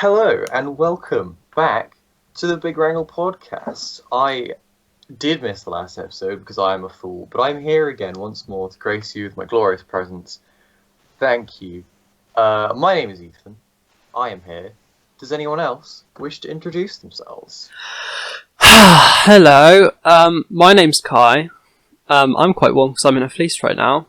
Hello and welcome back to the Big Wrangle podcast. I did miss the last episode because I am a fool, but I'm here again once more to grace you with my glorious presence. Thank you. My name is Ethan. I am here. Does anyone else wish to introduce themselves? Hello, my name's Kai. I'm quite warm because I'm in a fleece right now.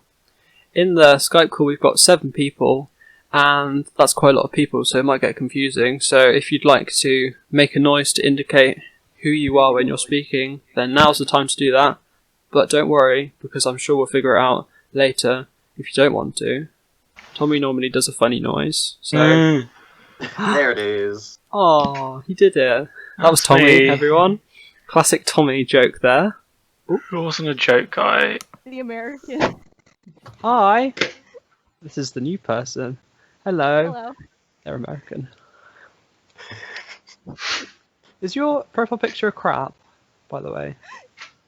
In the Skype call we've got 7 people, and that's quite a lot of people, so it might get confusing. So if you'd like to make a noise to indicate who you are when you're speaking, then now's the time to do that. But don't worry, because I'm sure we'll figure it out later if you don't want to. Tommy normally does a funny noise, so... There it is. Oh, he did it. That was Tommy, me. everyone. Classic Tommy joke there. It wasn't a joke, Guy. The American. Hi. This is the new person. Hello. Hello. They're American. Is your profile picture a crap, by the way?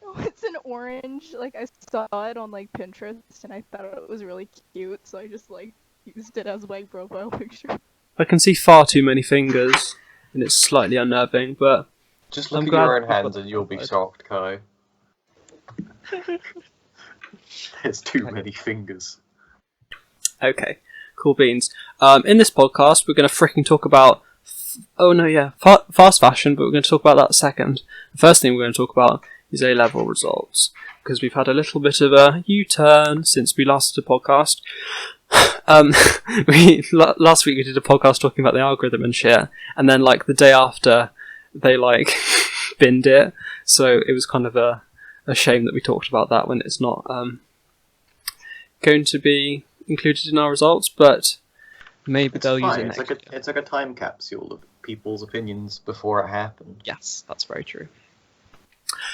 Oh, it's an orange. Like, I saw it on, like, Pinterest, and I thought it was really cute, so I just, like, used it as my profile picture. I can see far too many fingers, and it's slightly unnerving, but... Just look I'm at glad your own I've got hands and you'll be that. shocked, Kai. There's too many fingers. Okay, cool beans. In this podcast, we're going to fricking talk about... fast fashion, but we're going to talk about that second. The first thing we're going to talk about is A-level results, because we've had a little bit of a U-turn since we last did a podcast. Last week we did a podcast talking about the algorithm and shit, and then like the day after they like binned it, so it was kind of a shame that we talked about that when it's not going to be included in our results, but maybe they'll use it next year. It's like a time capsule of people's opinions before it happened. Yes, that's very true.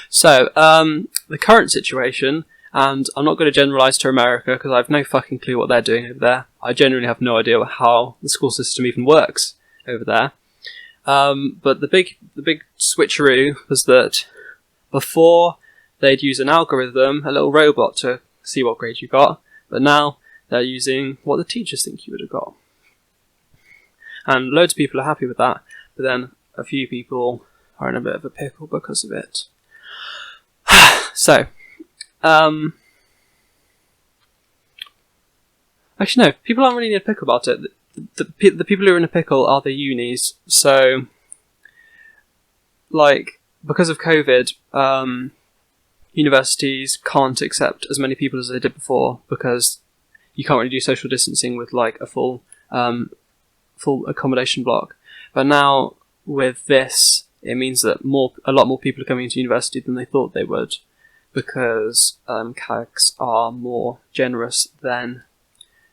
So, the current situation, and I'm not going to generalise to America because I have no fucking clue what they're doing over there. I genuinely have no idea how the school system even works over there. But the big switcheroo was that before they'd use an algorithm, a little robot to see what grade you got, but now they're using what the teachers think you would have got. And loads of people are happy with that, but then a few people are in a bit of a pickle because of it. So, actually no, people aren't really in a pickle about it. The people who are in a pickle are the unis. So, like, because of COVID, universities can't accept as many people as they did before because you can't really do social distancing with like a full accommodation block. But now with this, it means that a lot more people are coming into university than they thought they would, because CAGs are more generous than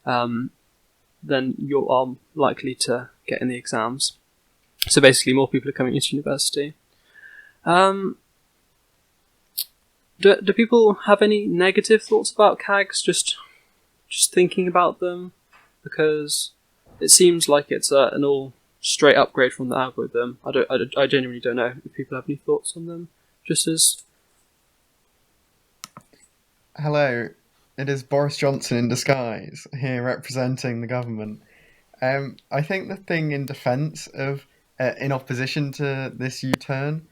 you are likely to get in the exams. So basically, more people are coming into university. Do people have any negative thoughts about CAGs? Just thinking about them, because it seems like it's an all straight upgrade from the algorithm. I genuinely don't know if people have any thoughts on them. Just as... Hello, it is Boris Johnson in disguise, here representing the government. I think the thing in defence of, in opposition to this U-turn,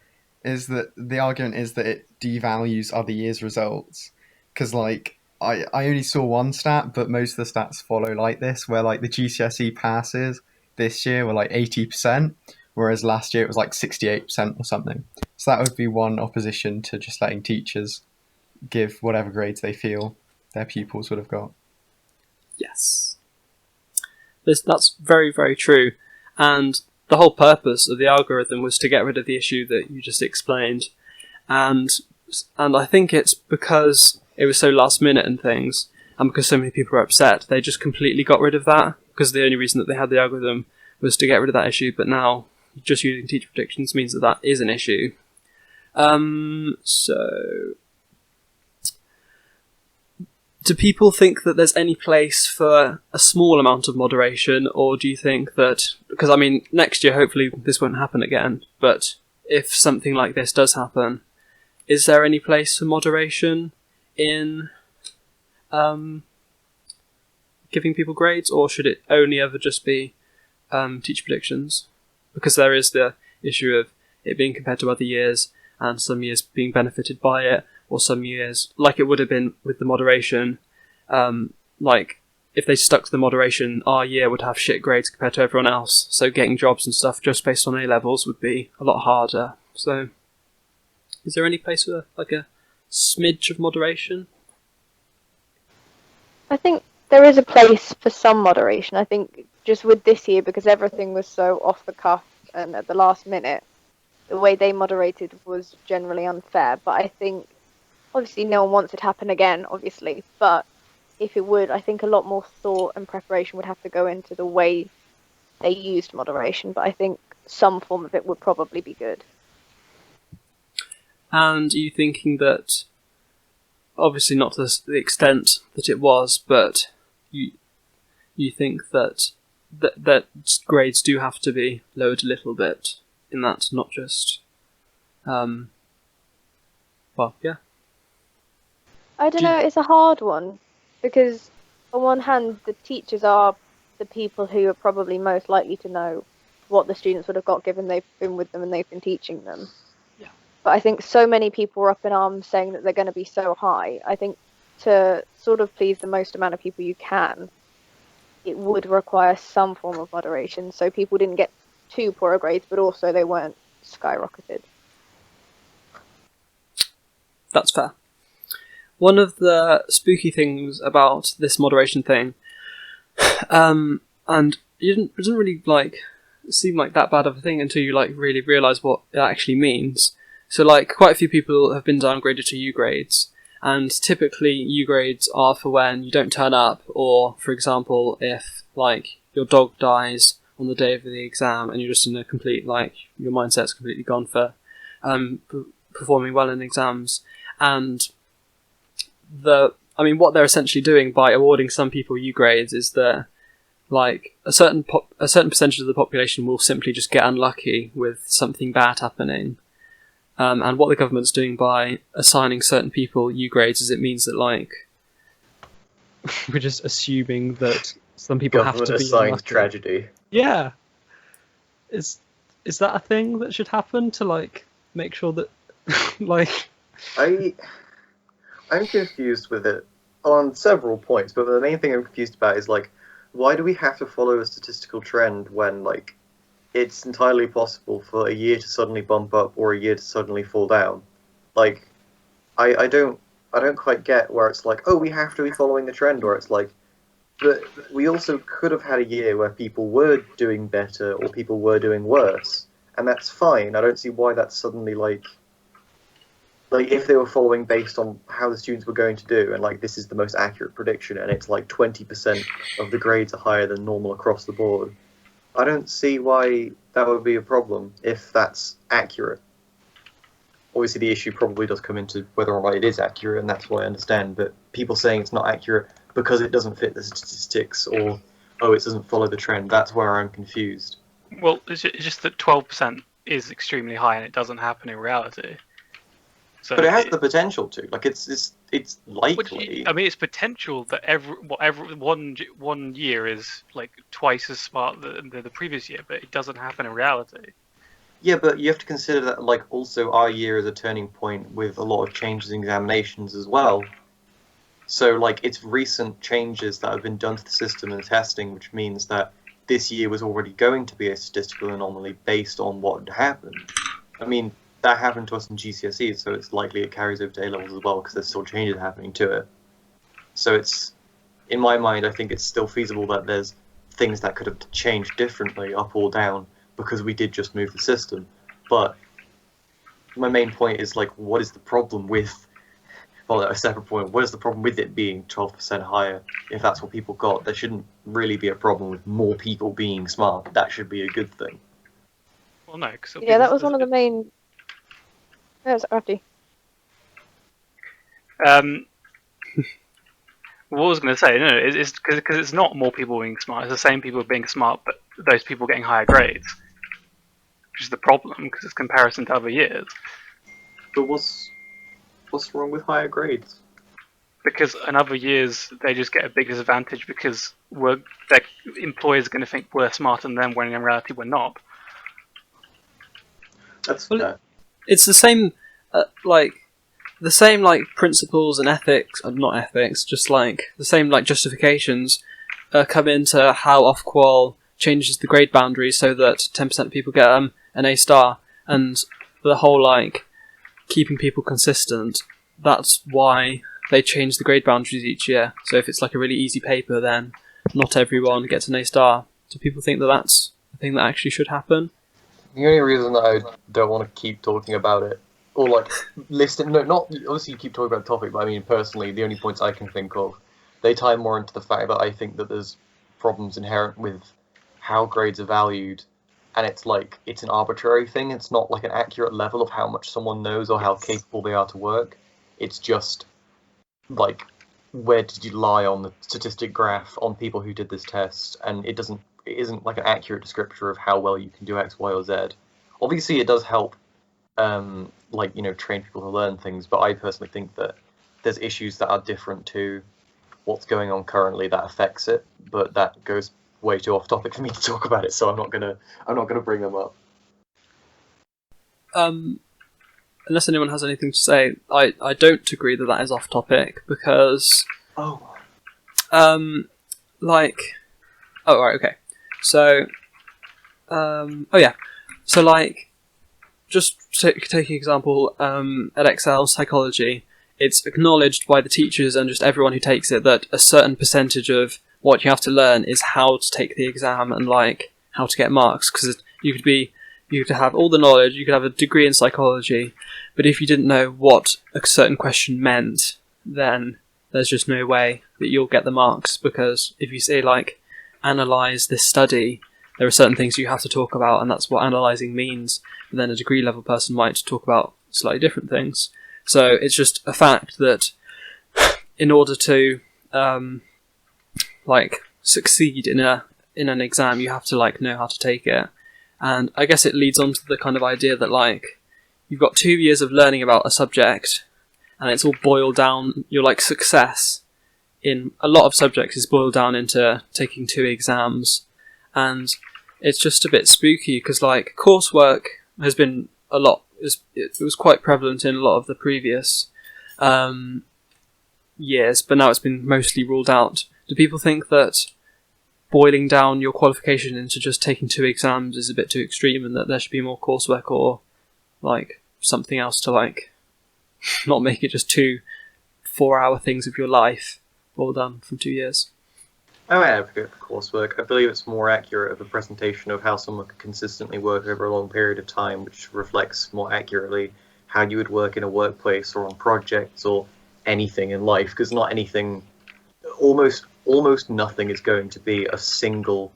is that the argument is that it devalues other years' results. Because, like, I only saw one stat, but most of the stats follow like this, where, like, the GCSE passes this year were, like, 80%, whereas last year it was, like, 68% or something. So that would be one opposition to just letting teachers give whatever grades they feel their pupils would have got. Yes. That's very, very true. And the whole purpose of the algorithm was to get rid of the issue that you just explained. And I think it's because it was so last minute and things, and because so many people were upset, they just completely got rid of that, because the only reason that they had the algorithm was to get rid of that issue, but now just using teacher predictions means that that is an issue. So... do people think that there's any place for a small amount of moderation, or do you think that... because, I mean, next year, hopefully, this won't happen again, but if something like this does happen, is there any place for moderation in giving people grades, or should it only ever just be teacher predictions? because there is the issue of it being compared to other years, and some years being benefited by it, or some years, like it would have been with the moderation, like if they stuck to the moderation, our year would have shit grades compared to everyone else, so getting jobs and stuff just based on A-levels would be a lot harder. So, is there any place with a smidge of moderation? I think there is a place for some moderation. I think just with this year, because everything was so off the cuff and at the last minute, the way they moderated was generally unfair. But I think, obviously, no one wants it to happen again, obviously. But if it would, I think a lot more thought and preparation would have to go into the way they used moderation. But I think some form of it would probably be good. And are you thinking that, obviously not to the extent that it was, but you think that grades do have to be lowered a little bit in that, not just, well, yeah. I don't know, it's a hard one, because on one hand, the teachers are the people who are probably most likely to know what the students would have got given they've been with them and they've been teaching them. Yeah. But I think so many people were up in arms saying that they're going to be so high. I think to sort of please the most amount of people you can, it would require some form of moderation, so people didn't get too poor a grades, but also they weren't skyrocketed. That's fair. One of the spooky things about this moderation thing, and it doesn't really seem like that bad of a thing until you really realise what it actually means. So quite a few people have been downgraded to U grades, and typically U grades are for when you don't turn up, or for example if your dog dies on the day of the exam and you're just in a complete your mindset's completely gone for performing well in exams. And what they're essentially doing by awarding some people U grades is that a certain percentage of the population will simply just get unlucky with something bad happening. And what the government's doing by assigning certain people U grades is it means that we're just assuming that some people have to be assigned unlucky. tragedy. Yeah. Is that a thing that should happen to make sure that I'm confused with it on several points, but the main thing I'm confused about is why do we have to follow a statistical trend when it's entirely possible for a year to suddenly bump up or a year to suddenly fall down? I don't quite get where it's oh, we have to be following the trend, or it's but we also could have had a year where people were doing better or people were doing worse, and that's fine. I don't see why that's suddenly if they were following based on how the students were going to do, and this is the most accurate prediction, and it's 20% of the grades are higher than normal across the board. I don't see why that would be a problem if that's accurate. Obviously, the issue probably does come into whether or not it is accurate, and that's what I understand. But people saying it's not accurate because it doesn't fit the statistics, or it doesn't follow the trend, that's where I'm confused. Well, it's just that 12% is extremely high and it doesn't happen in reality. So but it has the potential to. It's likely. It's potential that every one year is twice as smart than the previous year, but it doesn't happen in reality. Yeah, but you have to consider that also our year is a turning point with a lot of changes in examinations as well. So it's recent changes that have been done to the system and testing, which means that this year was already going to be a statistical anomaly based on what had happened. That happened to us in GCSEs, so it's likely it carries over to A-levels as well, because there's still changes happening to it. So it's, in my mind, I think it's still feasible that there's things that could have changed differently, up or down, because we did just move the system. But my main point is, what is the problem with, a separate point, what is the problem with it being 12% higher? If that's what people got, there shouldn't really be a problem with more people being smart. That should be a good thing. Well, no, because that was one of the main... It's Artie. What I was going to say, no, it's because it's not more people being smart. It's the same people being smart, but those people getting higher grades, which is the problem because it's comparison to other years. But what's wrong with higher grades? Because in other years they just get a big disadvantage because their employers are going to think we're smarter than them when in reality we're not. That's Well, fair. It's the same, the same principles and ethics, not ethics, just the same justifications come into how off-qual changes the grade boundaries so that 10% of people get an A star, and the whole keeping people consistent. That's why they change the grade boundaries each year. So if it's a really easy paper, then not everyone gets an A star. Do people think that that's a thing that actually should happen? The only reason that I don't want to keep talking about it, or listen, no, not obviously you keep talking about the topic, but I mean personally, the only points I can think of, they tie more into the fact that I think that there's problems inherent with how grades are valued, and it's an arbitrary thing. It's not an accurate level of how much someone knows or how capable they are to work. It's just where did you lie on the statistic graph on people who did this test, and it isn't an accurate descriptor of how well you can do X, Y, or Z. Obviously, it does help, train people to learn things, but I personally think that there's issues that are different to what's going on currently that affects it, but that goes way too off topic for me to talk about it, so I'm not gonna bring them up. Unless anyone has anything to say, I don't agree that is off topic because Oh, oh right, okay. So just take an example, at Excel psychology, it's acknowledged by the teachers and just everyone who takes it that a certain percentage of what you have to learn is how to take the exam and how to get marks, because you could have all the knowledge, you could have a degree in psychology, but if you didn't know what a certain question meant, then there's just no way that you'll get the marks, because if you say analyze this study, there are certain things you have to talk about, and that's what analysing means. But then a degree level person might talk about slightly different things. So it's just a fact that in order to succeed in an exam, you have to know how to take it. And I guess it leads on to the kind of idea that you've got 2 years of learning about a subject, and it's all boiled down. Your success in a lot of subjects is boiled down into taking 2 exams, and it's just a bit spooky because coursework has been a lot. It was quite prevalent in a lot of the previous years, but now it's been mostly ruled out. Do people think that boiling down your qualification into just taking 2 exams is a bit too extreme, and that there should be more coursework or something else to not make it just 2 4-hour things of your life all done from 2 years? I'm an advocate for coursework. I believe it's more accurate of a presentation of how someone could consistently work over a long period of time, which reflects more accurately how you would work in a workplace or on projects or anything in life, because not anything, almost nothing is going to be a single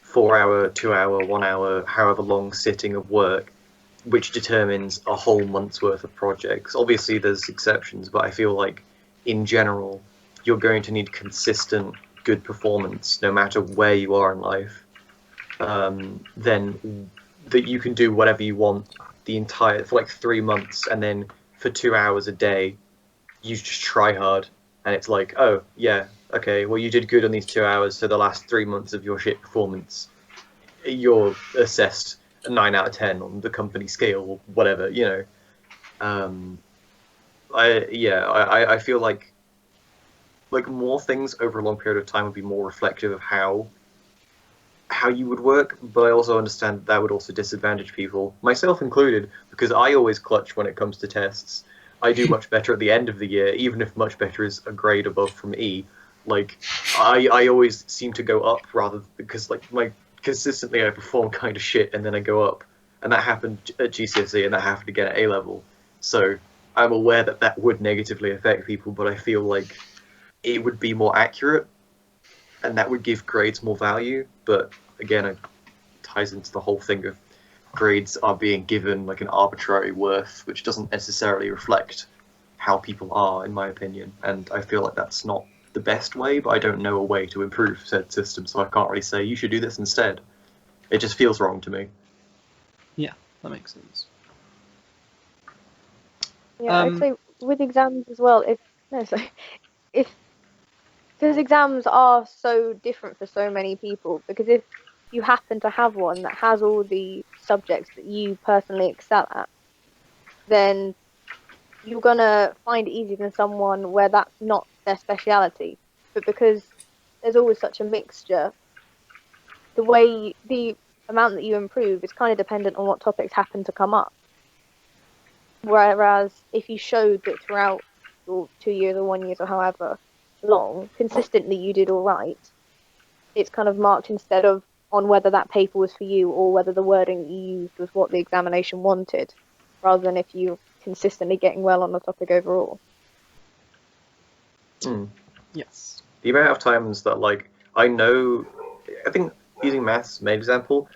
4-hour, 2-hour, 1-hour, however long sitting of work, which determines a whole month's worth of projects. Obviously there's exceptions, but I feel in general, you're going to need consistent good performance no matter where you are in life, then that you can do whatever you want for 3 months, and then for 2 hours a day you just try hard, and it's oh yeah, okay, well you did good on these 2 hours, so the last 3 months of your shit performance you're assessed a 9 out of 10 on the company scale or whatever, I feel more things over a long period of time would be more reflective of how you would work, but I also understand that would also disadvantage people, myself included, because I always clutch when it comes to tests. I do much better at the end of the year, even if much better is a grade above from E. I always seem to go up rather, because consistently I perform kind of shit and then I go up, and that happened at GCSE and that happened again at A level. So I'm aware that would negatively affect people, but I feel it would be more accurate, and that would give grades more value. But again, it ties into the whole thing of grades are being given an arbitrary worth, which doesn't necessarily reflect how people are, in my opinion. And I feel that's not the best way, but I don't know a way to improve said system, so I can't really say you should do this instead. It just feels wrong to me. Yeah, that makes sense. Yeah, I'd say with exams as well, because exams are so different for so many people, because if you happen to have one that has all the subjects that you personally excel at, then you're gonna find it easier than someone where that's not their speciality. But because there's always such a mixture, the amount that you improve is kind of dependent on what topics happen to come up. Whereas if you showed that throughout your 2 years or 1 year or however long, consistently you did all right, it's kind of marked instead of on whether that paper was for you or whether the wording you used was what the examination wanted, rather than if you're consistently getting well on the topic overall. Yes. The amount of times that, like, I think using maths as an example,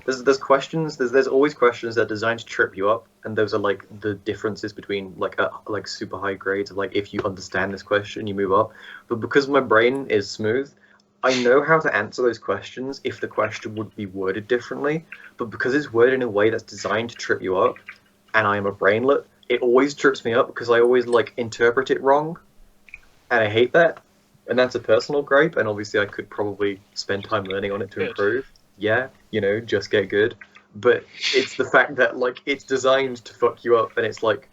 there's questions, there's always questions that are designed to trip you up, and those are like the differences between like super high grades of like if you understand this question you move up. But because my brain is smooth, I know how to answer those questions if the question would be worded differently. But because it's worded in a way that's designed to trip you up, and I am a brainlet, it always trips me up because I always like interpret it wrong, and I hate that. And that's a personal gripe, and obviously I could probably spend time learning on it to improve. Yeah, just get good. But it's the fact that like it's designed to fuck you up, and it's like,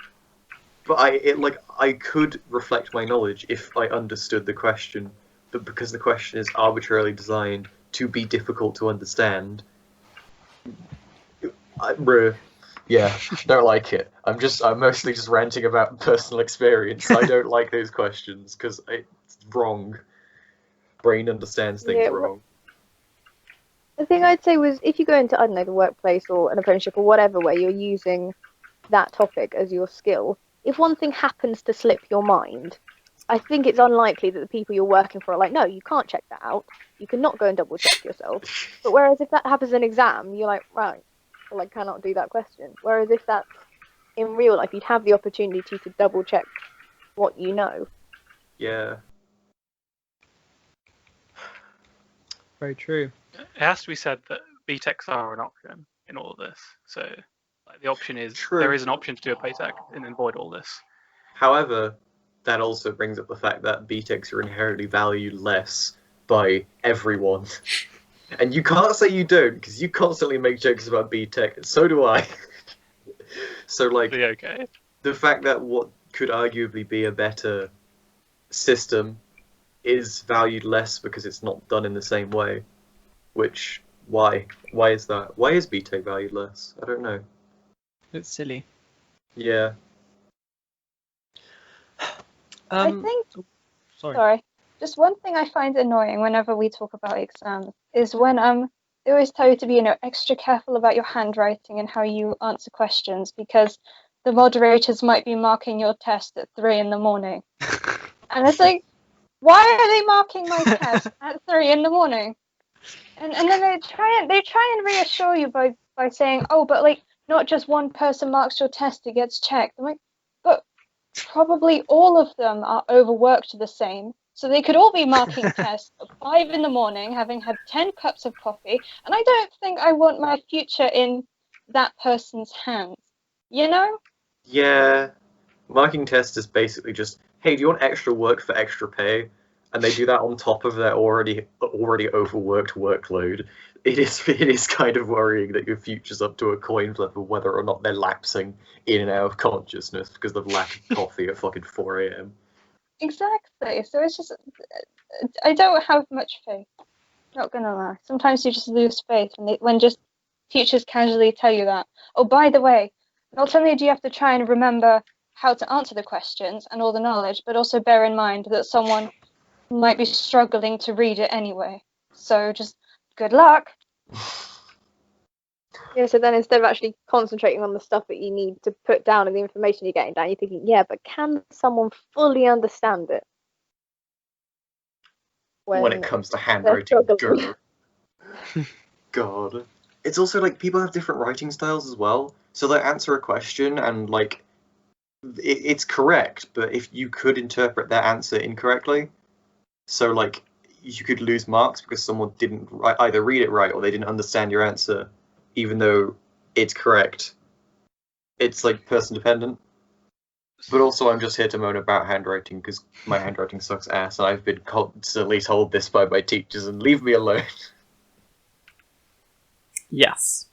but I could reflect my knowledge if I understood the question, but because the question is arbitrarily designed to be difficult to understand, yeah, don't like it. I'm mostly just ranting about personal experience. I don't like those questions because it's wrong. Brain understands things wrong. The thing I'd say was if you go into, I don't know, the workplace or an apprenticeship or whatever where you're using that topic as your skill, if one thing happens to slip your mind, I think it's unlikely that the people you're working for are like, no, you can't check that out. You cannot go and double check yourself. But whereas if that happens in an exam, you're like, right, well, I cannot do that question. Whereas if that's in real life, you'd have the opportunity to double check what you know. Yeah. Very true. It has to be said that BTECs are an option in all of this. So like, the option is there is an option to do a BTEC and avoid all this. However, that also brings up the fact that BTECs are inherently valued less by everyone. And you can't say you don't, because you constantly make jokes about BTEC, and so do I. So, like, okay. The fact that what could arguably be a better system is valued less because it's not done in the same way. Which, why? Why is that? Why is BTEC valued less? I don't know. It's silly. Yeah. I think... Sorry. Just one thing I find annoying whenever we talk about exams is when they always tell you to be, extra careful about your handwriting and how you answer questions because the moderators might be marking your test at 3 in the morning. And it's like, why are they marking my test at 3 in the morning? And then they try and reassure you by saying, oh, but like not just one person marks your test, it gets checked. I'm like, but probably all of them are overworked the same. So they could all be marking tests at 5 in the morning, having had 10 cups of coffee, and I don't think I want my future in that person's hands. You know? Yeah. Marking tests is basically just, hey, do you want extra work for extra pay? And they do that on top of their already overworked workload. It is kind of worrying that your future's up to a coin flip of whether or not they're lapsing in and out of consciousness because of the lack of coffee at fucking 4 a.m. Exactly. So it's just, I don't have much faith. Not gonna lie. Sometimes you just lose faith when just teachers casually tell you that. Oh, by the way, not only do you have to try and remember how to answer the questions and all the knowledge, but also bear in mind that someone might be struggling to read it anyway. So just good luck. Yeah, so then instead of actually concentrating on the stuff that you need to put down and the information you're getting down, you're thinking, yeah, but can someone fully understand it? When it comes to handwriting, God. It's also like people have different writing styles as well. So they answer a question and like it's correct, but if you could interpret their answer incorrectly, so like you could lose marks because someone didn't either read it right or they didn't understand your answer, even though it's correct. It's like person dependent. But also I'm just here to moan about handwriting because my handwriting sucks ass and I've been constantly told this by my teachers and leave me alone. Yes.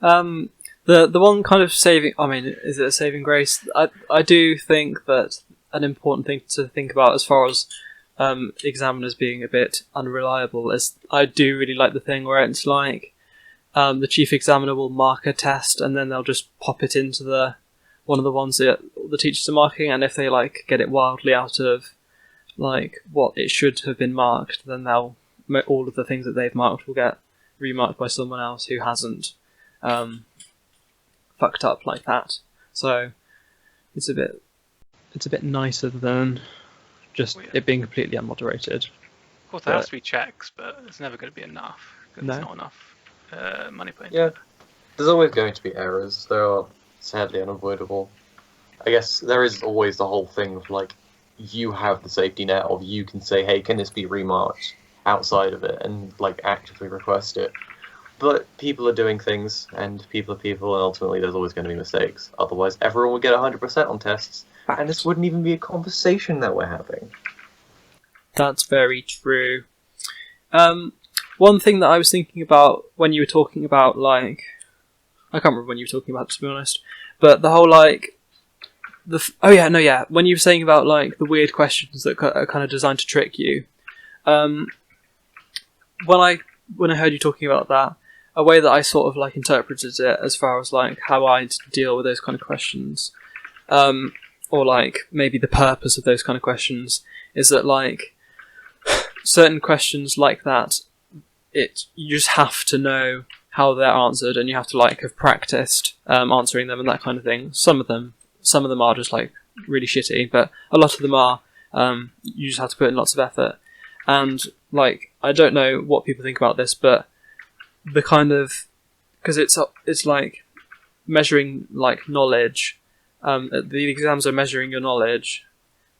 The one kind of saving... I mean, is it a saving grace? I do think that an important thing to think about as far as examiners being a bit unreliable is I do really like the thing where it's like the chief examiner will mark a test and then they'll just pop it into one of the ones that the teachers are marking, and if they like get it wildly out of like what it should have been marked, then all of the things that they've marked will get remarked by someone else who hasn't fucked up like that. So it's a bit nicer than just it being completely unmoderated. Of course, there has to be checks, but it's never going to be enough. There's not enough money put into it. There's always going to be errors. They are sadly unavoidable. I guess there is always the whole thing of like, you have the safety net of you can say, hey, can this be remarked outside of it, and like actively request it. But people are doing things, and people are people, and ultimately there's always going to be mistakes. Otherwise, everyone would get 100% on tests, and this wouldn't even be a conversation that we're having. That's very true. One thing that I was thinking about when you were talking about, like... I can't remember when you were talking about, to be honest. But the whole, like... when you were saying about, like, the weird questions that are kind of designed to trick you. When I heard you talking about that, a way that I sort of, like, interpreted it as far as, like, how I'd deal with those kind of questions... or like maybe the purpose of those kind of questions is that like certain questions like that, you just have to know how they're answered, and you have to like have practiced answering them and that kind of thing. Some of them are just like really shitty, but a lot of them are you just have to put in lots of effort. And like I don't know what people think about this, but the kind of, because it's like measuring like knowledge. The exams are measuring your knowledge,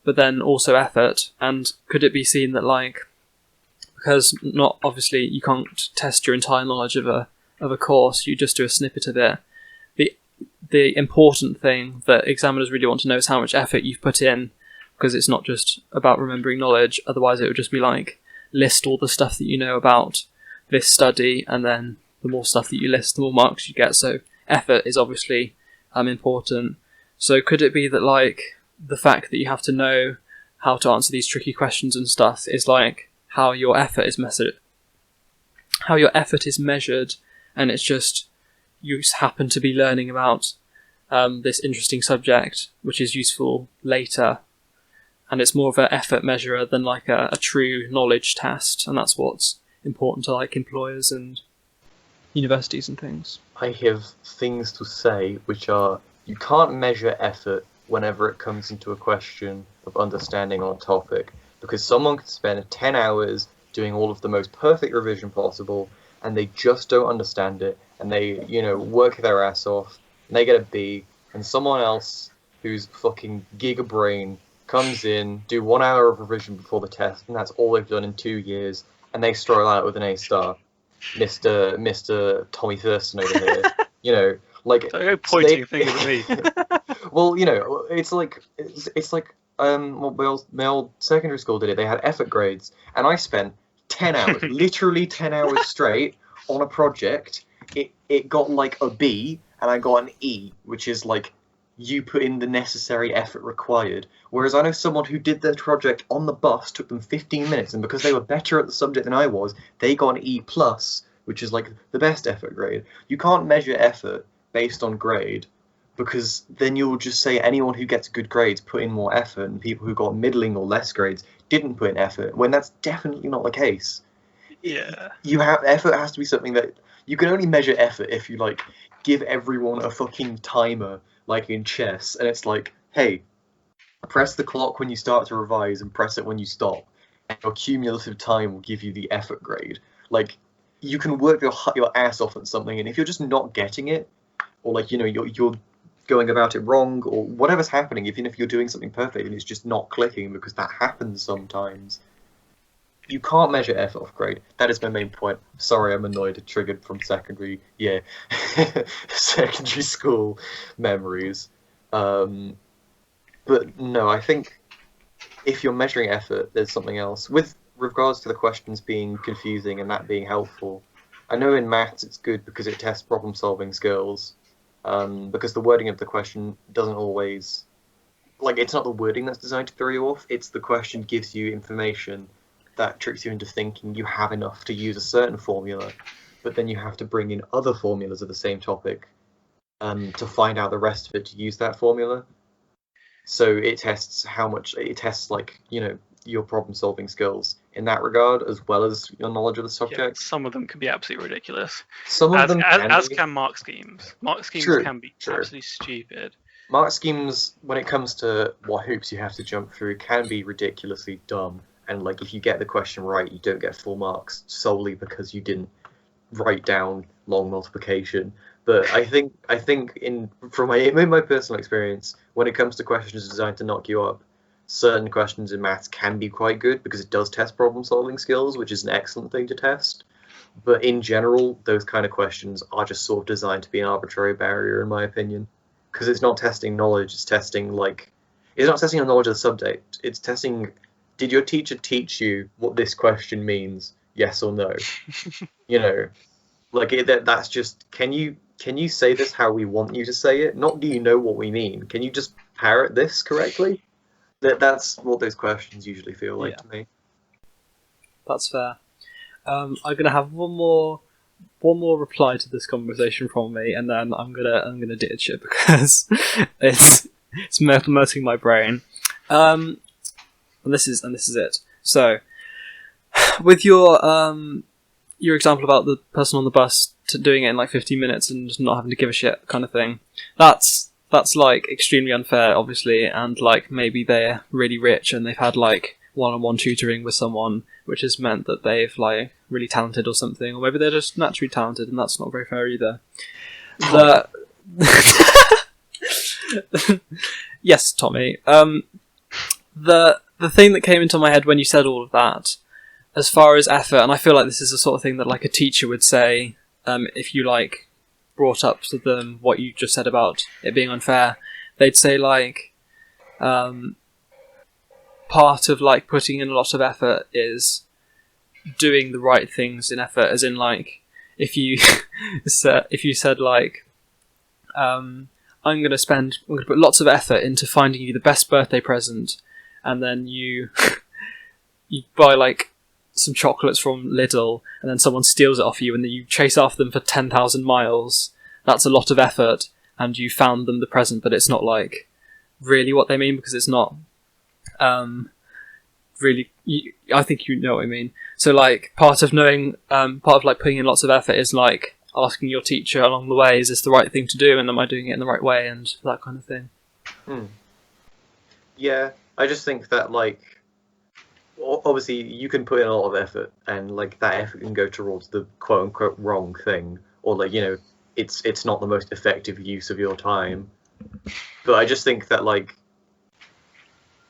but then also effort. And could it be seen that, like, because not obviously you can't test your entire knowledge of a course, you just do a snippet of it. The important thing that examiners really want to know is how much effort you've put in, because it's not just about remembering knowledge. Otherwise, it would just be like list all the stuff that you know about this study, and then the more stuff that you list, the more marks you get. So effort is obviously important. So could it be that like the fact that you have to know how to answer these tricky questions and stuff is like how your effort is measured, and it's just you happen to be learning about this interesting subject which is useful later, and it's more of an effort measure than like a true knowledge test, and that's what's important to like employers and universities and things. I have things to say which are, you can't measure effort whenever it comes into a question of understanding on a topic, because someone can spend 10 hours doing all of the most perfect revision possible, and they just don't understand it, and they, work their ass off, and they get a B, and someone else who's fucking giga brain comes in, do 1 hour of revision before the test, and that's all they've done in 2 years, and they stroll out with an A star. Mr. Tommy Thurston over here, like, so go pointing fingers at me. Well, it's like my old secondary school did it. They had effort grades, and I spent 10 hours, literally 10 hours straight on a project. It got like a B, and I got an E, which is like you put in the necessary effort required. Whereas I know someone who did their project on the bus, took them 15 minutes, and because they were better at the subject than I was, they got an E+, which is like the best effort grade. You can't measure effort based on grade, because then you'll just say anyone who gets good grades put in more effort, and people who got middling or less grades didn't put in effort, when that's definitely not the case. Yeah. Effort has to be something that you can only measure effort if you like give everyone a fucking timer, like in chess, and it's like, hey, press the clock when you start to revise and press it when you stop, and your cumulative time will give you the effort grade. Like, you can work your ass off at something, and if you're just not getting it, or like you're going about it wrong, or whatever's happening, even if you're doing something perfect and it's just not clicking, because that happens sometimes, you can't measure effort off grade. That is my main point. Sorry, I'm annoyed. It triggered from secondary school memories. But no, I think if you're measuring effort, there's something else. With regards to the questions being confusing and that being helpful, I know in maths it's good because it tests problem-solving skills, because the wording of the question doesn't always... Like, it's not the wording that's designed to throw you off, it's the question gives you information that tricks you into thinking you have enough to use a certain formula, but then you have to bring in other formulas of the same topic to find out the rest of it to use that formula. So it tests like, your problem-solving skills in that regard, as well as your knowledge of the subject. Yeah, some of them can be absolutely ridiculous. Some of them can mark schemes. Mark schemes can be absolutely stupid. Mark schemes, when it comes to what hoops you have to jump through, can be ridiculously dumb. And like, if you get the question right, you don't get full marks solely because you didn't write down long multiplication. But I think in my personal experience, when it comes to questions designed to knock you up, certain questions in maths can be quite good because it does test problem-solving skills, which is an excellent thing to test. But in general, those kind of questions are just sort of designed to be an arbitrary barrier, in my opinion, because it's not testing knowledge. It's testing it's not testing your knowledge of the subject. It's testing, did your teacher teach you what this question means? Yes or no? That's just, can you say this how we want you to say it? Not do you know what we mean? Can you just parrot this correctly? That's what those questions usually feel like to me. That's fair. I'm gonna have one more reply to this conversation from me, and then I'm gonna ditch it because it's melting my brain. And this is it. So, with your example about the person on the bus doing it in like 15 minutes and just not having to give a shit kind of thing, that's like extremely unfair, obviously, and like maybe they're really rich and they've had like one-on-one tutoring with someone, which has meant that they've like really talented or something, or maybe they're just naturally talented, and that's not very fair either. Yes, Tommy. The thing that came into my head when you said all of that, as far as effort, and I feel like this is the sort of thing that like a teacher would say, if you like brought up to them what you just said about it being unfair, they'd say like, part of like putting in a lot of effort is doing the right things in effort, as in like, if you said like, I'm going to put lots of effort into finding you the best birthday present, and then you buy like some chocolates from Lidl, and then someone steals it off you, and then you chase after them for 10,000 miles. That's a lot of effort, and you found them the present, but it's not like really what they mean, because it's not really. I think you know what I mean. So like, part of like putting in lots of effort is like asking your teacher along the way, is this the right thing to do, and am I doing it in the right way, and that kind of thing. Yeah, I just think that like, obviously you can put in a lot of effort, and like that effort can go towards the quote unquote wrong thing, or like, it's not the most effective use of your time. But I just think that like,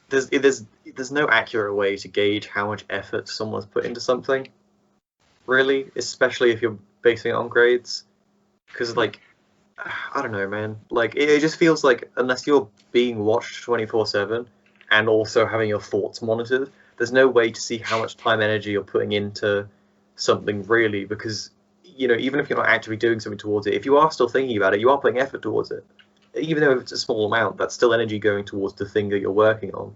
there's no accurate way to gauge how much effort someone's put into something, really, especially if you're basing it on grades, because like, I don't know, man, like it just feels like unless you're being watched 24/7 and also having your thoughts monitored, there's no way to see how much time and energy you're putting into something, really, because even if you're not actively doing something towards it, if you are still thinking about it, you are putting effort towards it. Even though it's a small amount, that's still energy going towards the thing that you're working on.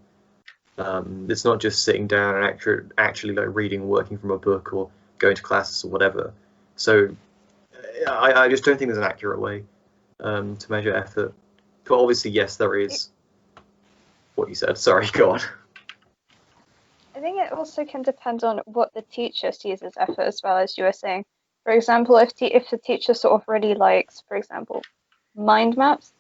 It's not just sitting down and actually like reading, working from a book, or going to classes or whatever. So I just don't think there's an accurate way to measure effort. But obviously, yes, there is. What you said. Sorry, go on. I think it also can depend on what the teacher sees as effort, as well, as you were saying. For example, if the teacher sort of really likes, for example, mind maps,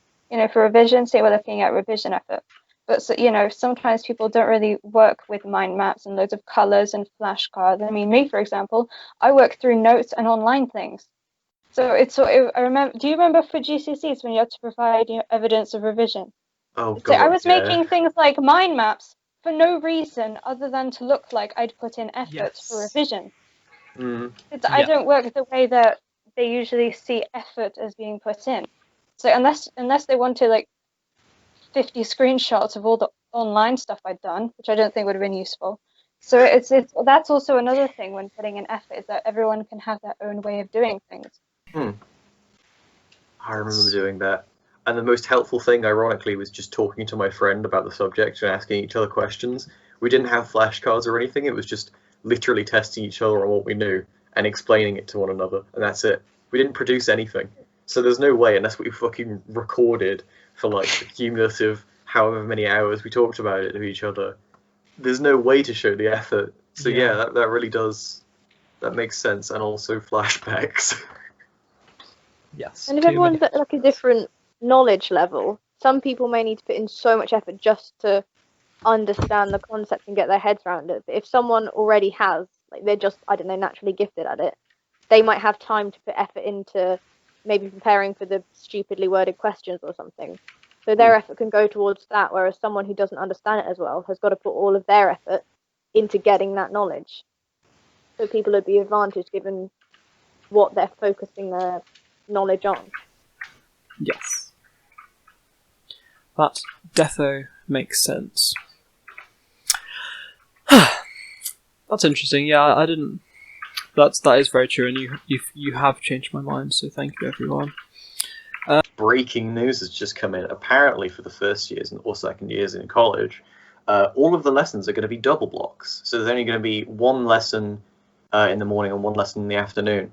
for revision, say we're looking at revision effort. But so, sometimes people don't really work with mind maps and loads of colors and flashcards. I mean, me, for example, I work through notes and online things. So it's sort of, I remember. Do you remember for GCSEs when you had to provide evidence of revision? Oh God, so I was making things like mind maps for no reason other than to look like I'd put in effort for revision. I don't work the way that they usually see effort as being put in. So unless they want to like 50 screenshots of all the online stuff I'd done, which I don't think would have been useful. So that's also another thing when putting in effort, is that everyone can have their own way of doing things. I remember doing that. And the most helpful thing, ironically, was just talking to my friend about the subject and asking each other questions. We didn't have flashcards or anything. It was just literally testing each other on what we knew and explaining it to one another. And that's it. We didn't produce anything. So there's no way, unless we fucking recorded for like the cumulative however many hours we talked about it to each other, there's no way to show the effort. So yeah, that really does, that makes sense. And also flashbacks. Yes. And if everyone's at like a different knowledge level, some people may need to put in so much effort just to understand the concept and get their heads around it. But if someone already has, like they're just, I don't know, naturally gifted at it, they might have time to put effort into maybe preparing for the stupidly worded questions or something. So their effort can go towards that, whereas someone who doesn't understand it as well has got to put all of their effort into getting that knowledge. So people would be advantaged given what they're focusing their knowledge on. Yes. That defo makes sense. That's interesting. Yeah, I didn't. That is very true, and you have changed my mind. So thank you, everyone. Breaking news has just come in. Apparently, for the first years or second years in college, all of the lessons are going to be double blocks. So there's only going to be one lesson in the morning and one lesson in the afternoon.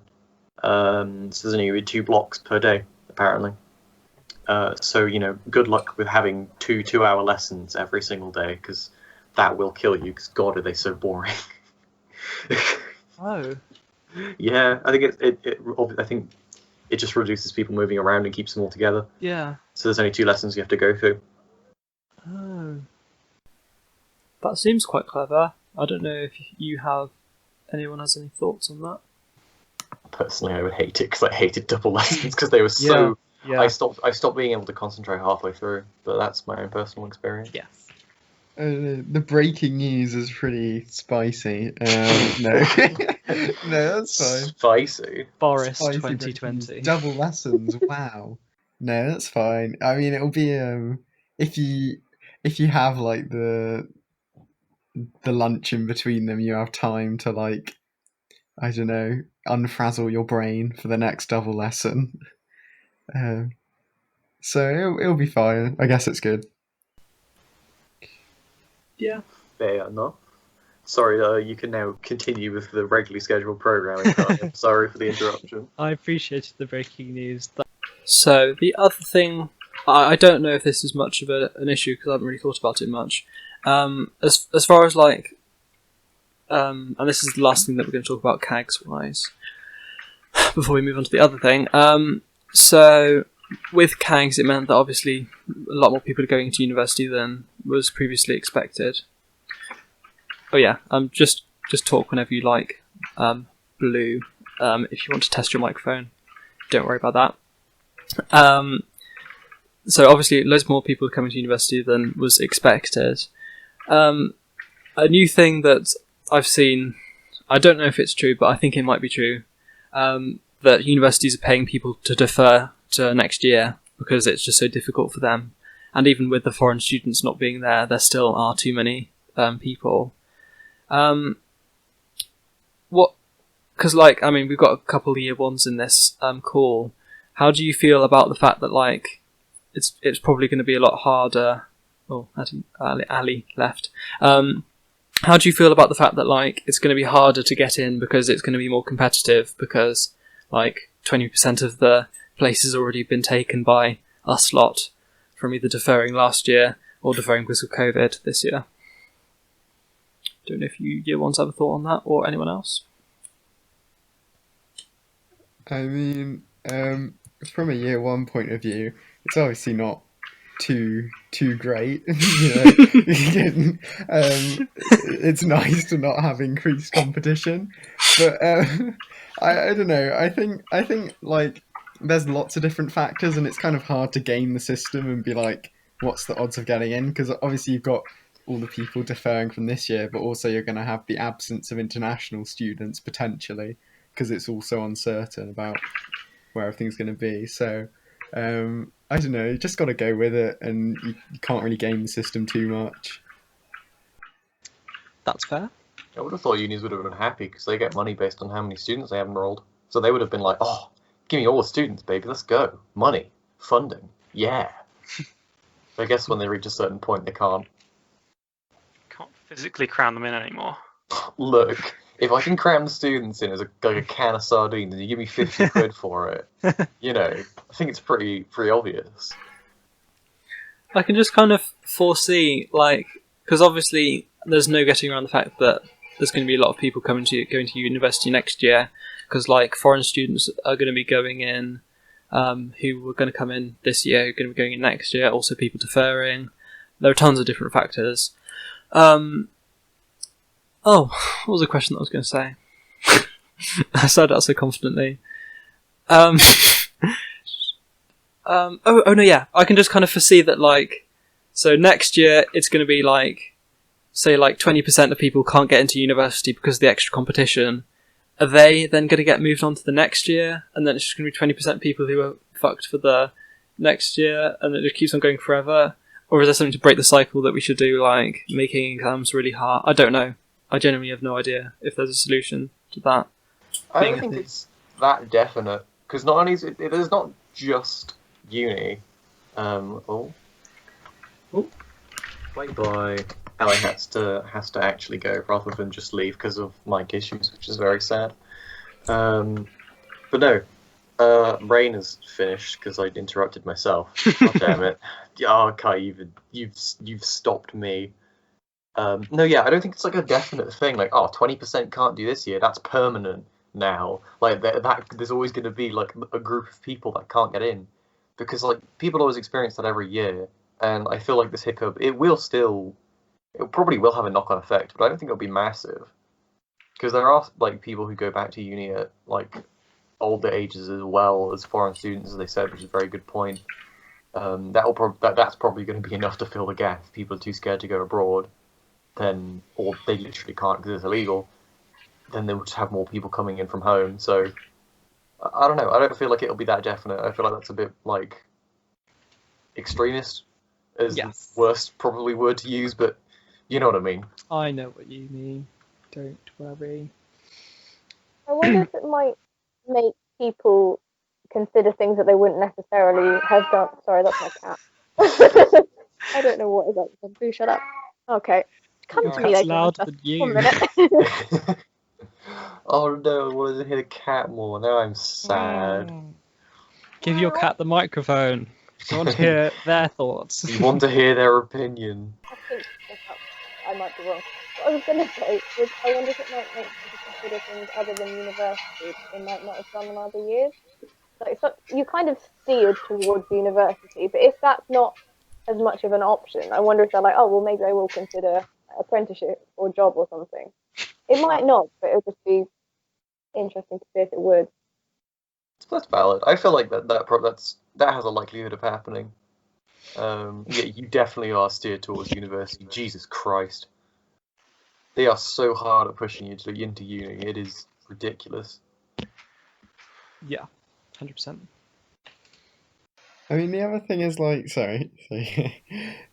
So there's only going to be 2 blocks per day, apparently. So, you know, good luck with having 2-hour lessons every single day, because that will kill you, because God, are they so boring. Oh. Yeah, I think I think it just reduces people moving around and keeps them all together. Yeah. So there's only 2 lessons you have to go through. Oh. That seems quite clever. I don't know if anyone has any thoughts on that. Personally, I would hate it because I hated double lessons because they were so. Yeah. I stopped being able to concentrate halfway through, but that's my own personal experience. Yes. The breaking news is pretty spicy. No, no, that's fine. Spicy. Borris Spicy 2020. Double lessons. Wow. No, that's fine. I mean, it'll be if you have like the lunch in between them, you have time to like, I don't know, unfrazzle your brain for the next double lesson. So it'll be fine. I guess it's good. Yeah. Fair enough. Sorry, you can now continue with the regularly scheduled programming. I'm sorry for the interruption. I appreciated the breaking news. So the other thing, I don't know if this is much of an issue because I haven't really thought about it much. As far as like, and this is the last thing that we're going to talk about CAGs wise, before we move on to the other thing. So with CAGs, it meant that obviously a lot more people are going to university than was previously expected. Oh yeah, just talk whenever you like. Blue, if you want to test your microphone, don't worry about that. So obviously loads more people are coming to university than was expected. A new thing that I've seen, I don't know if it's true, but I think it might be true, that universities are paying people to defer to next year because it's just so difficult for them. And even with the foreign students not being there, there still are too many people. Because like, I mean, we've got a couple of year ones in this call. How do you feel about the fact that like it's probably going to be a lot harder? Oh, Ali left. How do you feel about the fact that like it's going to be harder to get in because it's going to be more competitive because like 20% of the places already been taken by us lot from either deferring last year or deferring because of COVID this year? Don't know if you year ones have a thought on that or anyone else. I mean, from a year one point of view, it's obviously not too great. You know, it's nice to not have increased competition, but I don't know. I think like there's lots of different factors, and it's kind of hard to game the system and be like, what's the odds of getting in? Because obviously you've got all the people deferring from this year, but also you're going to have the absence of international students potentially, because it's also uncertain about where everything's going to be. So I don't know, you just got to go with it, and you can't really game the system too much. That's fair. I would have thought unis would have been happy because they get money based on how many students they have enrolled. So they would have been like, oh, give me all the students, baby, let's go. Money, funding, yeah. I guess when they reach a certain point, they can't. Can't physically cram them in anymore. Look, if I can cram the students in as like a can of sardines and you give me 50 quid for it, you know, I think it's pretty obvious. I can just kind of foresee, like, because obviously there's no getting around the fact that there's going to be a lot of people going to university next year, because like foreign students are going to be going in, who were going to come in this year, who are going to be going in next year, also people deferring. There are tons of different factors. Oh, what was the question that I was going to say? I said that so confidently. Oh no, yeah. I can just kind of foresee that, like, so next year it's going to be like, say, like 20% of people can't get into university because of the extra competition. Are they then going to get moved on to the next year, and then it's just going to be 20% people who are fucked for the next year, and it just keeps on going forever? Or is there something to break the cycle that we should do, like making exams really hard? I don't know. I genuinely have no idea if there's a solution to that. I don't think it's that definite, because not only is it is not just uni. Played by Ali has to actually go rather than just leave because of mic issues, which is very sad. But no, Rain is finished because I interrupted myself. God damn it! Oh, Kai, you've stopped me. No, yeah, I don't think it's like a definite thing. Like, 20% can't do this year. That's permanent now. Like that there's always going to be like a group of people that can't get in, because like people always experience that every year. And I feel like this hiccup, it probably will have a knock-on effect, but I don't think it'll be massive. Because there are like people who go back to uni at like older ages as well as foreign students, as they said, which is a very good point. That's probably going to be enough to fill the gap. If people are too scared to go abroad, then, or they literally can't because it's illegal, then they will just have more people coming in from home. So I don't know. I don't feel like it'll be that definite. I feel like that's a bit like extremist, is the worst probably word to use, but you know what I mean. I know what you mean. Don't worry. I wonder if it might make people consider things that they wouldn't necessarily have done. Sorry, that's my cat. I don't know what is up with them. Boo, shut up. Okay. Come to me later. Louder than you. 1 minute. Oh no, I wanted to hear the cat more. Now I'm sad. Give your cat the microphone. I want to hear their thoughts. You want to hear their opinion. I might be wrong. What I was going to say was, I wonder if it might make people consider things other than university they might not have done in other years. Like, so you kind of steered towards university, but if that's not as much of an option, I wonder if they're like, oh, well, maybe I will consider apprenticeship or job or something. It might not, but it would just be interesting to see if it would. That's valid. I feel like that has a likelihood of happening. Yeah, you definitely are steered towards university. Jesus Christ. They are so hard at pushing you into uni. It is ridiculous. Yeah, 100%. I mean, the other thing is like, sorry. The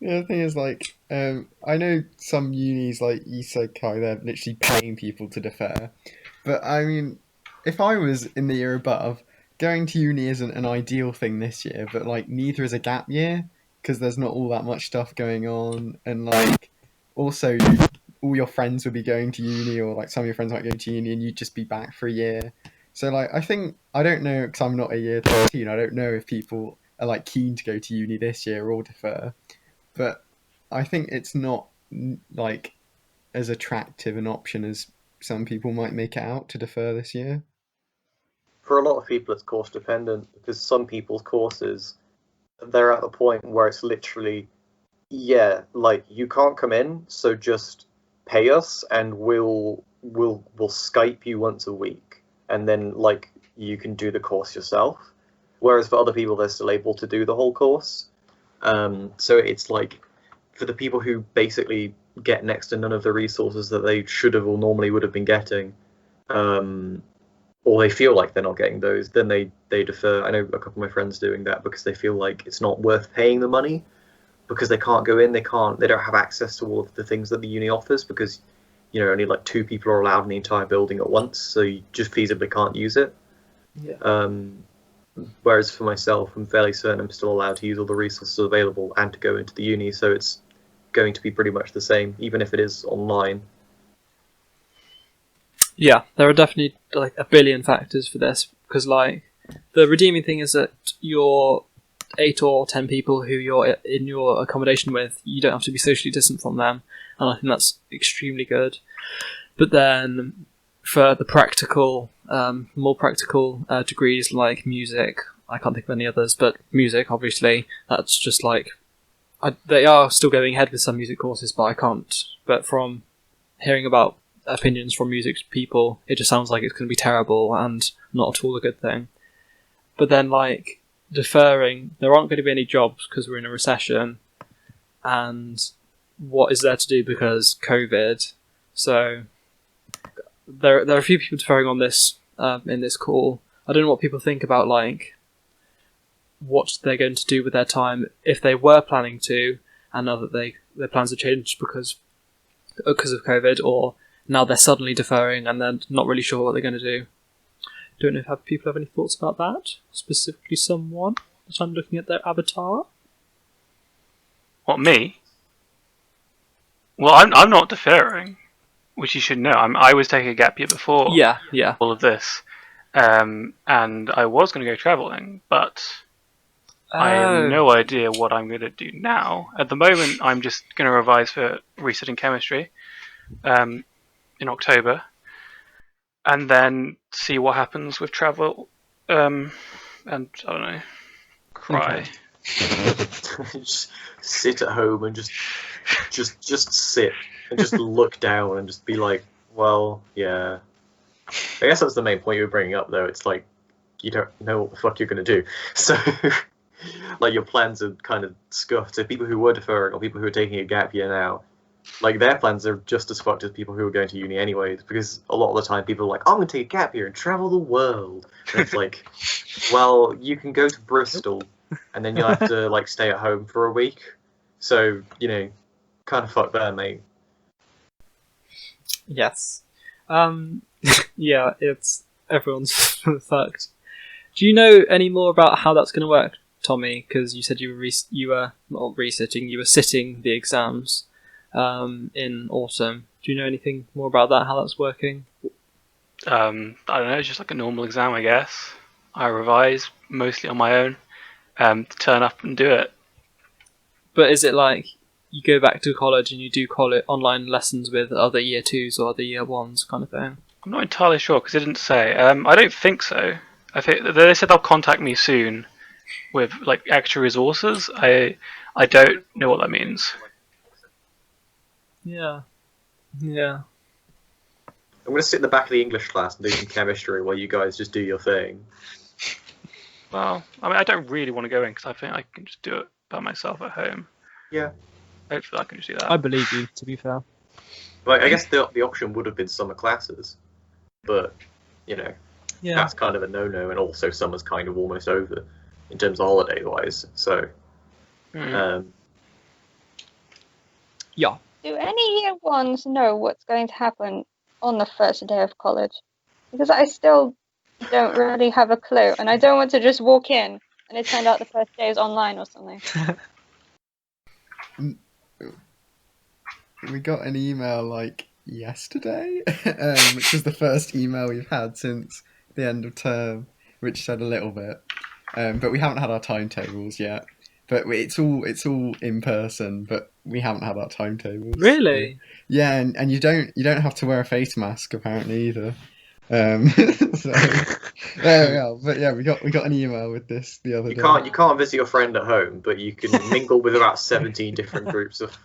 other thing is like, I know some unis, like you said, Kai, they're literally paying people to defer. But I mean, if I was in the year above, going to uni isn't an ideal thing this year, but like neither is a gap year, because there's not all that much stuff going on, and like also all your friends would be going to uni, or like some of your friends might go to uni and you'd just be back for a year. So like I don't know, because I'm not a year 13, I don't know if people are like keen to go to uni this year or defer, but I think it's not like as attractive an option as some people might make it out to defer this year. For a lot of people, it's course dependent, because some people's courses, they're at the point where it's literally, yeah, like you can't come in, so just pay us and we'll Skype you once a week, and then like you can do the course yourself. Whereas for other people, they're still able to do the whole course. So it's like for the people who basically get next to none of the resources that they should have or normally would have been getting, or they feel like they're not getting those, then they defer. I know a couple of my friends doing that because they feel like it's not worth paying the money, because they can't go in, they don't have access to all of the things that the uni offers, because only like 2 people are allowed in the entire building at once, so you just feasibly can't use it. Yeah. Whereas for myself, I'm fairly certain I'm still allowed to use all the resources available and to go into the uni, so it's going to be pretty much the same, even if it is online. Yeah, there are definitely like a billion factors for this, because like the redeeming thing is that your 8 or 10 people who you're in your accommodation with, you don't have to be socially distant from them, and I think that's extremely good. But then for the practical, more practical degrees like music, I can't think of any others, but music, obviously, that's just like, they are still going ahead with some music courses, but I can't. But from hearing about opinions from music people, it just sounds like it's going to be terrible and not at all a good thing. But then, like, deferring, there aren't going to be any jobs because we're in a recession, and what is there to do because COVID? So there are a few people deferring on this in this call. I don't know what people think about like what they're going to do with their time if they were planning to, and now that their plans have changed because of COVID, or now they're suddenly deferring and they're not really sure what they're going to do. Don't know if people have any thoughts about that. Specifically, someone that I'm looking at their avatar. What, me? Well, I'm not deferring, which you should know. I was taking a gap year before. Yeah. All of this, and I was going to go travelling, but I have no idea what I'm going to do now. At the moment, I'm just going to revise for resitting chemistry in October, and then see what happens with travel, and I don't know, cry. Just sit at home and just sit and just look down and just be like, well, yeah. I guess that's the main point you were bringing up, though. It's like you don't know what the fuck you're going to do. So, like, your plans are kind of scuffed. So people who were deferring or people who are taking a gap year now, like, their plans are just as fucked as people who are going to uni anyways, because a lot of the time people are like, I'm going to take a gap year and travel the world. And it's like, well, you can go to Bristol, and then you'll have to, like, stay at home for a week. So, kind of fuck there, mate. Yes. Yeah, it's everyone's fucked. Do you know any more about how that's going to work, Tommy? Because you said you were not resitting, you were sitting the exams in autumn. Do you know anything more about that? How that's working? I don't know. It's just like a normal exam, I guess. I revise mostly on my own, to turn up and do it. But is it like you go back to college and you do online lessons with other year 2s or other year 1s kind of thing? I'm not entirely sure because it didn't say. I don't think so. I think they said they'll contact me soon with like extra resources. I don't know what that means. Yeah. I'm going to sit in the back of the English class and do some chemistry while you guys just do your thing. Well, I mean, I don't really want to go in because I think I can just do it by myself at home. Yeah. Hopefully I can just do that. I believe you, to be fair. Like, I guess the option would have been summer classes, but, that's kind of a no-no, and also summer's kind of almost over in terms of holiday-wise, so... Yeah. Do any year 1s know what's going to happen on the first day of college? Because I still don't really have a clue, and I don't want to just walk in and it turned out the first day is online or something. We got an email like yesterday, which was the first email we've had since the end of term, which said a little bit, but we haven't had our timetables yet. But it's all in person, but we haven't had our timetables. Really? Yeah, and you don't have to wear a face mask apparently either. So there we are. But yeah, we got an email with this the other day. You can't visit your friend at home, but you can mingle with about 17 different groups of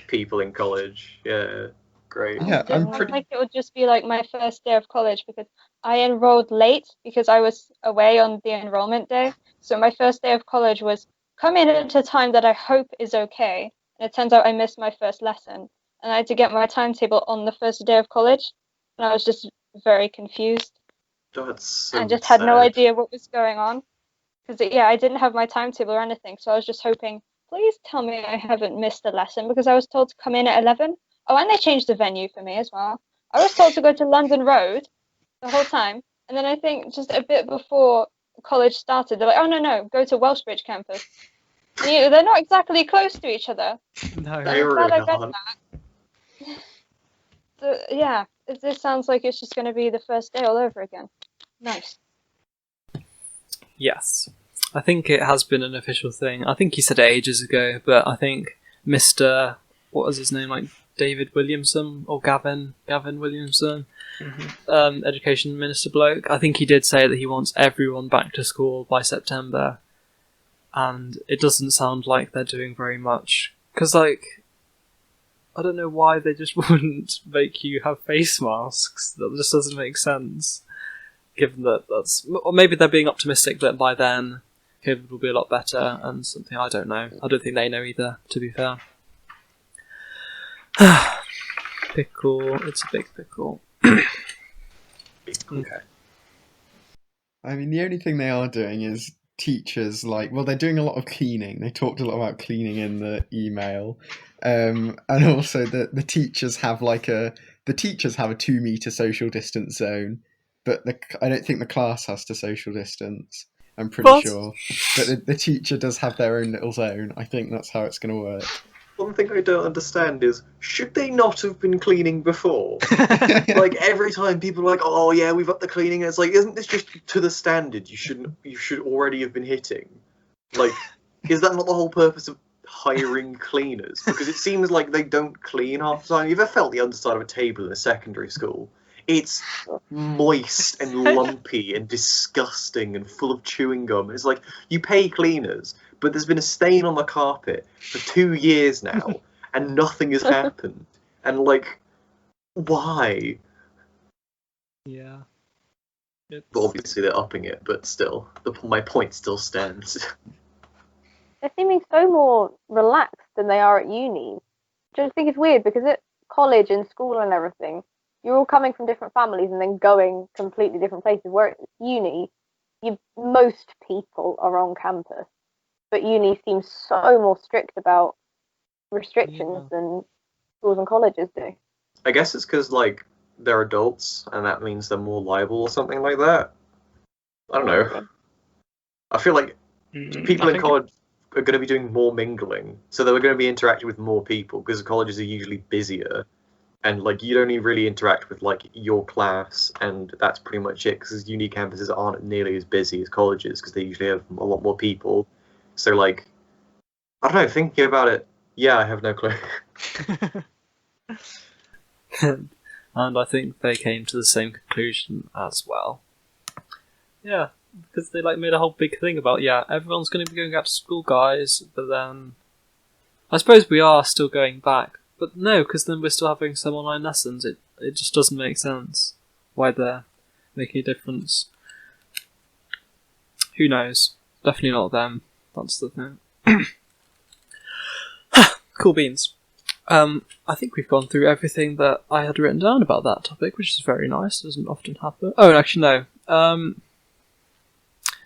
people in college. Yeah, great. Yeah, I'm pretty. Like it would just be like my first day of college because I enrolled late because I was away on the enrollment day. So my first day of college was come in at a time that I hope is okay. And it turns out I missed my first lesson. And I had to get my timetable on the first day of college. And I was just very confused. That's so and just sad. had no idea what was going on. Because, I didn't have my timetable or anything. So I was just hoping, please tell me I haven't missed a lesson. Because I was told to come in at 11. Oh, and they changed the venue for me as well. I was told to go to London Road the whole time, and then I think just a bit before college started, they're like, oh, no, go to Welshbridge campus. And they're not exactly close to each other. No. So I'm glad I read that. So, yeah, this sounds like it's just going to be the first day all over again. Nice. Yes. I think it has been an official thing. I think he said it ages ago, but I think Mr. What was his name? Like David Williamson or Gavin Williamson, Education Minister bloke. I think he did say that he wants everyone back to school by September, and it doesn't sound like they're doing very much. Because, like, I don't know why they just wouldn't make you have face masks. That just doesn't make sense. Given that or maybe they're being optimistic that by then COVID will be a lot better and something. I don't know. I don't think they know either, to be fair. Pickle. It's a big pickle. Okay. I mean, the only thing they are doing is teachers, they're doing a lot of cleaning. They talked a lot about cleaning in the email. And also the teachers have a 2-meter social distance zone, but I don't think the class has to social distance. I'm pretty sure. But the teacher does have their own little zone. I think that's how it's going to work. One thing I don't understand is, should they not have been cleaning before? Like, every time people are like, oh yeah, we've upped the cleaning, and it's like, isn't this just to the standard you should already have been hitting? Like, is that not the whole purpose of hiring cleaners? Because it seems like they don't clean half the time. You've ever felt the underside of a table in a secondary school? It's moist and lumpy and disgusting and full of chewing gum. It's like, you pay cleaners, but there's been a stain on the carpet for 2 years now, and nothing has happened. And, like, why? Yeah. But obviously they're upping it, but still, my point still stands. They're seeming so more relaxed than they are at uni. Which I think is weird, because at college and school and everything, you're all coming from different families and then going completely different places. Where at uni, most people are on campus. But uni seems so more strict about restrictions than schools and colleges do. I guess it's because, like, they're adults, and that means they're more liable or something like that. I don't know. I feel like people in college are going to be doing more mingling, so they're going to be interacting with more people, because colleges are usually busier, and, like, you don't even really interact with, like, your class, and that's pretty much it, because uni campuses aren't nearly as busy as colleges, because they usually have a lot more people. So, like, I don't know, thinking about it, yeah, I have no clue. And I think they came to the same conclusion as well. Yeah, because they made a whole big thing about, everyone's going to be going back to school, guys, but then I suppose we are still going back. But no, because then we're still having some online lessons. It just doesn't make sense why they're making a difference. Who knows? Definitely not them. That's the thing. Cool beans. I think we've gone through everything that I had written down about that topic, which is very nice. It doesn't often happen. Oh, actually, no.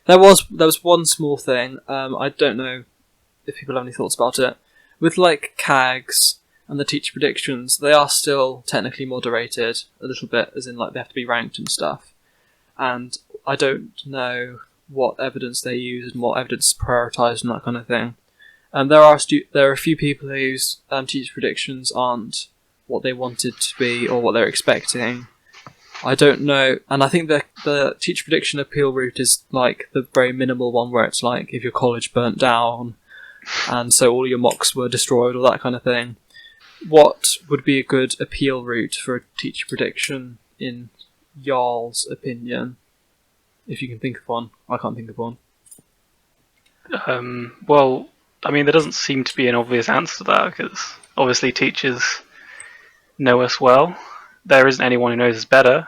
There was one small thing. I don't know if people have any thoughts about it. With, like, CAGs and the teacher predictions, they are still technically moderated a little bit, as in, like, they have to be ranked and stuff. And I don't know what evidence they use and what evidence is prioritised and that kind of thing. There are a few people whose teacher predictions aren't what they wanted to be or what they're expecting. I don't know, and I think the teacher prediction appeal route is like the very minimal one where it's like if your college burnt down and so all your mocks were destroyed or that kind of thing. What would be a good appeal route for a teacher prediction in y'all's opinion? If you can think of one. I can't think of one. Well, I mean, there doesn't seem to be an obvious answer to that, because obviously teachers know us well. There isn't anyone who knows us better.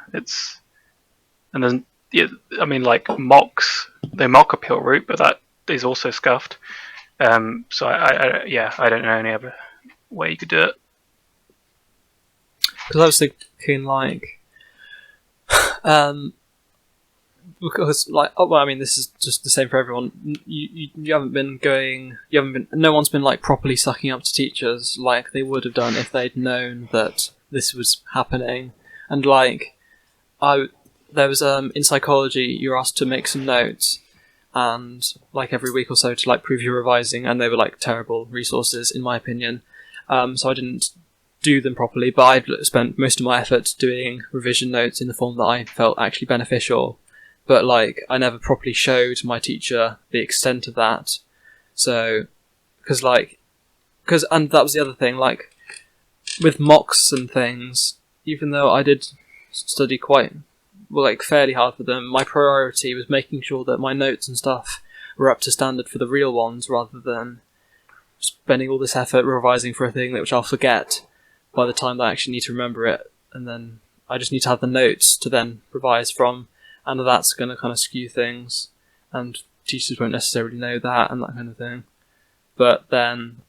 And then, like mocks, they mock appeal route, but that is also scuffed. So I don't know any other way you could do it. Because I was thinking, like, because like, oh well, I mean, this is just the same for everyone. You haven't been going. You haven't been. No one's been like properly sucking up to teachers like they would have done if they'd known that this was happening. And like, there was in psychology, you're asked to make some notes, and like every week or so to like prove you're revising, and they were like terrible resources in my opinion. So I didn't do them properly, but I'd spent most of my effort doing revision notes in the form that I felt actually beneficial. But like, I never properly showed my teacher the extent of that. So, and that was the other thing, like, with mocks and things, even though I did study fairly hard for them, my priority was making sure that my notes and stuff were up to standard for the real ones, rather than spending all this effort revising for a thing which I'll forget by the time that I actually need to remember it, and then I just need to have the notes to then revise from, and that's going to kind of skew things, and teachers won't necessarily know that, and that kind of thing. But then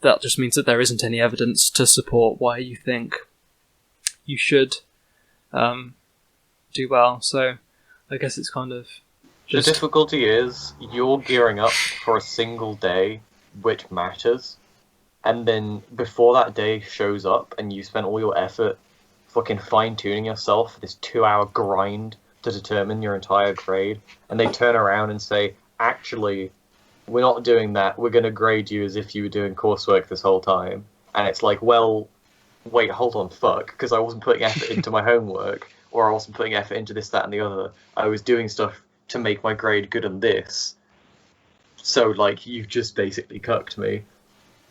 that just means that there isn't any evidence to support why you think you should do well. So I guess it's kind of just... The difficulty is you're gearing up for a single day which matters, and then before that day shows up and you spent all your effort fucking fine-tuning yourself for this 2-hour grind to determine your entire grade, and they turn around and say, actually, we're not doing that, we're going to grade you as if you were doing coursework this whole time. And it's like, well, wait, hold on, fuck, because I wasn't putting effort into my homework, or I wasn't putting effort into this, that, and the other. I was doing stuff to make my grade good on this. So, like, you've just basically cucked me.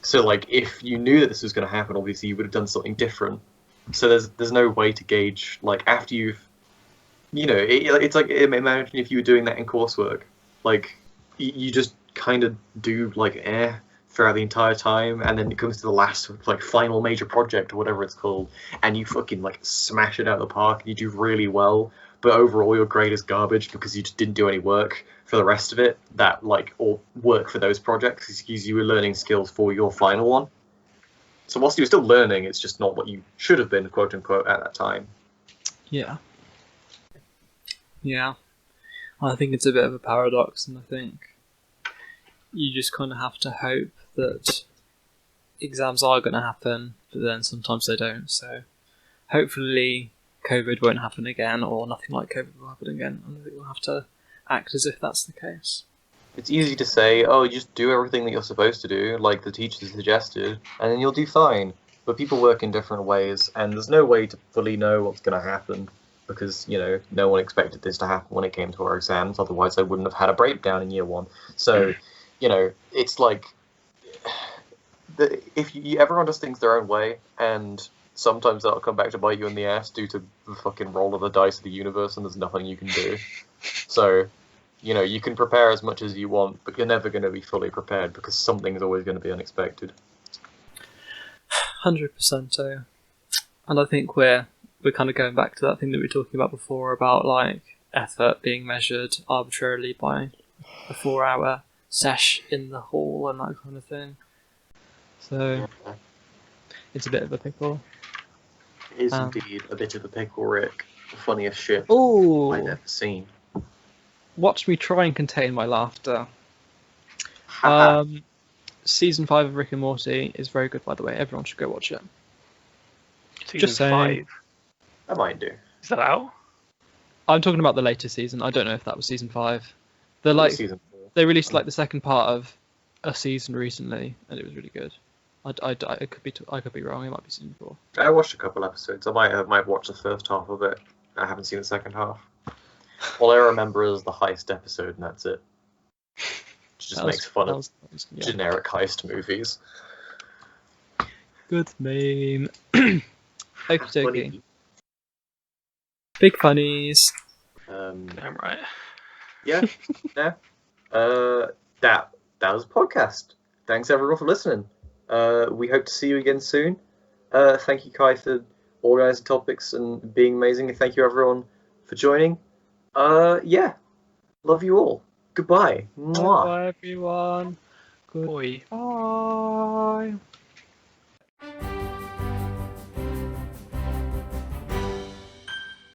So, like, if you knew that this was going to happen, obviously you would have done something different. So there's no way to gauge, like, after you've, you know, it's like, imagine if you were doing that in coursework. Like, you just kind of do, like, throughout the entire time, and then it comes to the last, like, final major project, or whatever it's called, and you fucking, like, smash it out of the park, and you do really well, but overall your grade is garbage because you just didn't do any work for the rest of it, that, like, or work for those projects, because you were learning skills for your final one. So whilst you were still learning, it's just not what you should have been, quote unquote, at that time. Yeah. I think it's a bit of a paradox, and I think you just kind of have to hope that exams are going to happen, but then sometimes they don't. So hopefully COVID won't happen again, or nothing like COVID will happen again, and I think we'll have to act as if that's the case. It's easy to say, oh, you just do everything that you're supposed to do, like the teachers suggested, and then you'll do fine. But people work in different ways, and there's no way to fully know what's going to happen, because, you know, no one expected this to happen when it came to our exams, otherwise they wouldn't have had a breakdown in year one. So, you know, it's like, if everyone does things their own way, and sometimes that'll come back to bite you in the ass due to the fucking roll of the dice of the universe, and there's nothing you can do. So, you know, you can prepare as much as you want, but you're never going to be fully prepared, because something's always going to be unexpected. 100% so. And I think we're kind of going back to that thing that we were talking about before, about, like, effort being measured arbitrarily by a 4-hour sesh in the hall and that kind of thing. So, it's a bit of a pickle. It is indeed a bit of a pickle, Rick. The funniest shit Ooh. I've ever seen. Watch me try and contain my laughter. Season 5 of Rick and Morty is very good, by the way. Everyone should go watch it. Season 5? I might do. Is that out? I'm talking about the latest season. I don't know if that was season 5. They're like, season 4. They released like the second part of a season recently, and it was really good. I could be wrong. It might be season 4. I watched a couple episodes. I might have watched the first half of it. I haven't seen the second half. All I remember is the heist episode, and that's it. Which just makes fun of generic heist movies. Good meme. Okay. Big funnies. Damn right. Yeah. Yeah. That was a podcast. Thanks everyone for listening. We hope to see you again soon. Thank you, Kai, for organising topics and being amazing. And thank you everyone for joining. Yeah. Love you all. Goodbye. Mwah. Bye everyone. Goodbye.